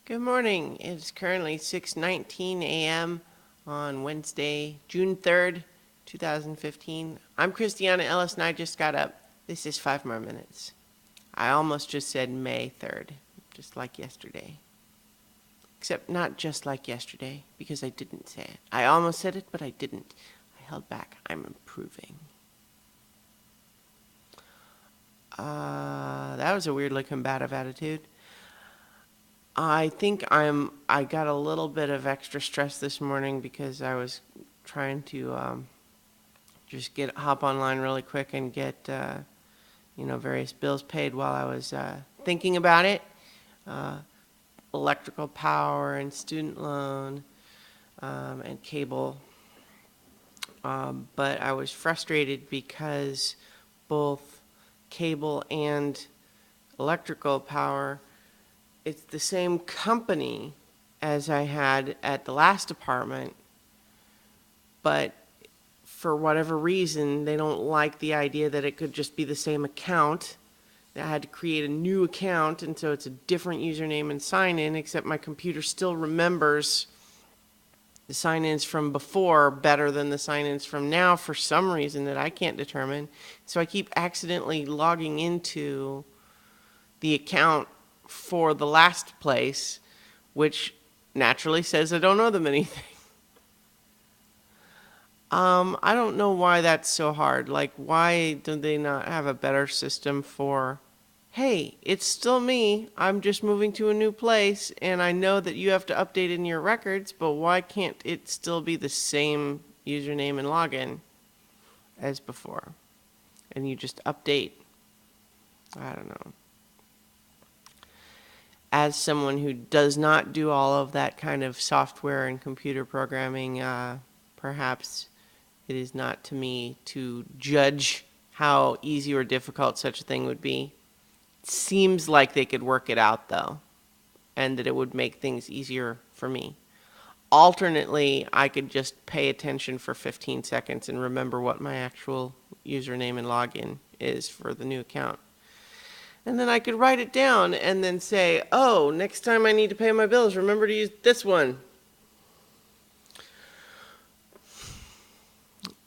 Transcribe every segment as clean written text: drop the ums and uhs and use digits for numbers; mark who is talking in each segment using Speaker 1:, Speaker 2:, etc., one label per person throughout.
Speaker 1: Good morning. It's currently 6:19 a.m. on Wednesday, June 3rd, 2015. I'm Christiana Ellis and I just got up. This is 5 more minutes. I almost just said May 3rd, just like yesterday. Except not just like yesterday, because I didn't say it. I almost said it, but I didn't. I held back. I'm improving. That was a weirdly combative attitude. I think I got a little bit of extra stress this morning because I was trying to just hop online really quick and get various bills paid while I was thinking about it. Uh, Electrical power and student loan and cable. But I was frustrated because both cable and electrical power, it's the same company as I had at the last apartment, but for whatever reason, they don't like the idea that it could just be the same account. I had to create a new account, and so it's a different username and sign in, except my computer still remembers the sign-ins from before better than the sign-ins from now for some reason that I can't determine. So I keep accidentally logging into the account for the last place, which naturally says I don't owe them anything. I don't know why that's so hard. Like, why do they not have a better system for, hey, it's still me, I'm just moving to a new place, and I know that you have to update in your records, but why can't it still be the same username and login as before? And you just update. I don't know. As someone who does not do all of that kind of software and computer programming, perhaps it is not to me to judge how easy or difficult such a thing would be. It seems like they could work it out, though, and that it would make things easier for me. Alternately, I could just pay attention for 15 seconds and remember what my actual username and login is for the new account. And then I could write it down and then say, oh, next time I need to pay my bills, remember to use this one.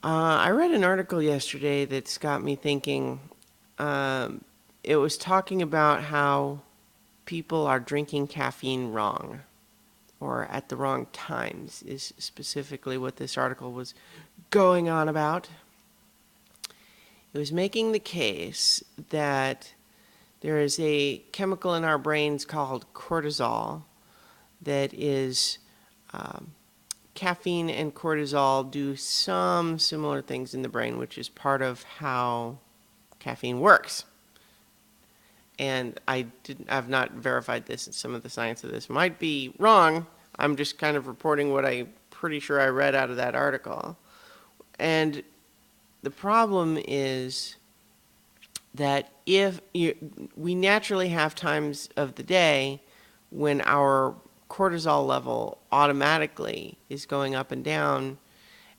Speaker 1: I read an article yesterday that's got me thinking. It was talking about how people are drinking caffeine wrong, or at the wrong times, is specifically what this article was going on about. It was making the case that there is a chemical in our brains called cortisol that is caffeine and cortisol do some similar things in the brain, which is part of how caffeine works. And I've not verified this, and some of the science of this might be wrong. I'm just kind of reporting what I'm pretty sure I read out of that article. And the problem is that we naturally have times of the day when our cortisol level automatically is going up and down,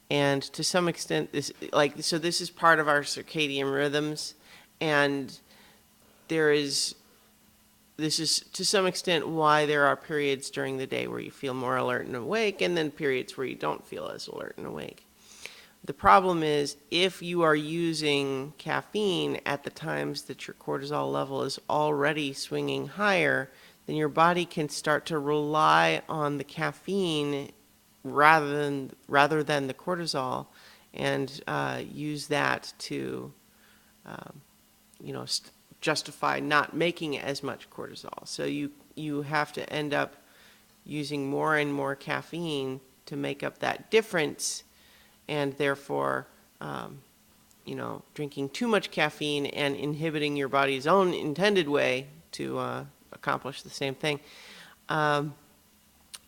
Speaker 1: and to some extent this is part of our circadian rhythms, and this is to some extent why there are periods during the day where you feel more alert and awake, and then periods where you don't feel as alert and awake. The problem is, if you are using caffeine at the times that your cortisol level is already swinging higher, then your body can start to rely on the caffeine rather than the cortisol, and use that to, justify not making as much cortisol. So you have to end up using more and more caffeine to make up that difference, and therefore, drinking too much caffeine and inhibiting your body's own intended way to accomplish the same thing. And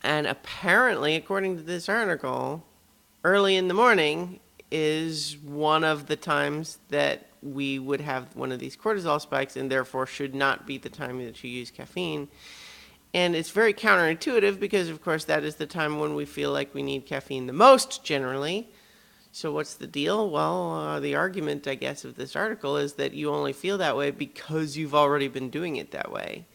Speaker 1: apparently, according to this article, early in the morning is one of the times that we would have one of these cortisol spikes, and therefore should not be the time that you use caffeine. And it's very counterintuitive because, of course, that is the time when we feel like we need caffeine the most, generally. So what's the deal? Well, the argument, I guess, of this article is that you only feel that way because you've already been doing it that way.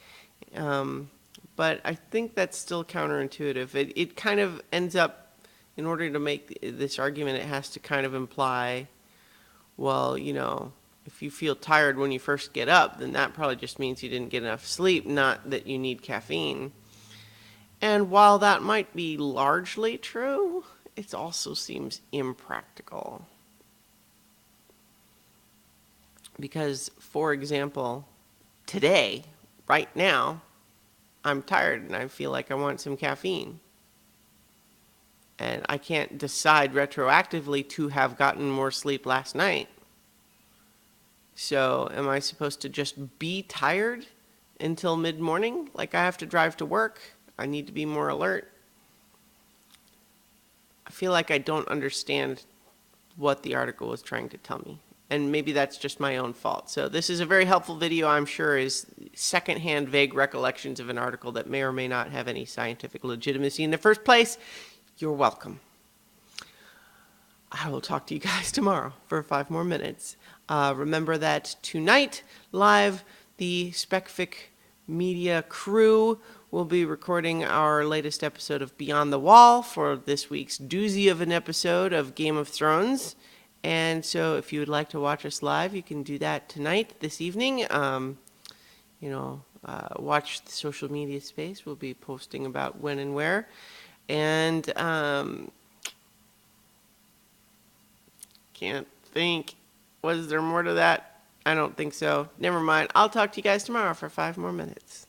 Speaker 1: but I think that's still counterintuitive. It kind of ends up, in order to make this argument, it has to kind of imply, well, if you feel tired when you first get up, then that probably just means you didn't get enough sleep, not that you need caffeine. And while that might be largely true, it also seems impractical. Because, for example, today, right now, I'm tired and I feel like I want some caffeine. And I can't decide retroactively to have gotten more sleep last night. So am I supposed to just be tired until mid-morning? Like I have to drive to work? I need to be more alert? I feel like I don't understand what the article was trying to tell me. And maybe that's just my own fault. So this is a very helpful video, I'm sure, is secondhand vague recollections of an article that may or may not have any scientific legitimacy in the first place. You're welcome. I will talk to you guys tomorrow for 5 more minutes. Remember that tonight, live, the SpecFic Media crew will be recording our latest episode of Beyond the Wall for this week's doozy of an episode of Game of Thrones. And so if you would like to watch us live, you can do that tonight, this evening. Watch the social media space. We'll be posting about when and where. And can't think. Was there more to that? I don't think so. Never mind. I'll talk to you guys tomorrow for 5 more minutes.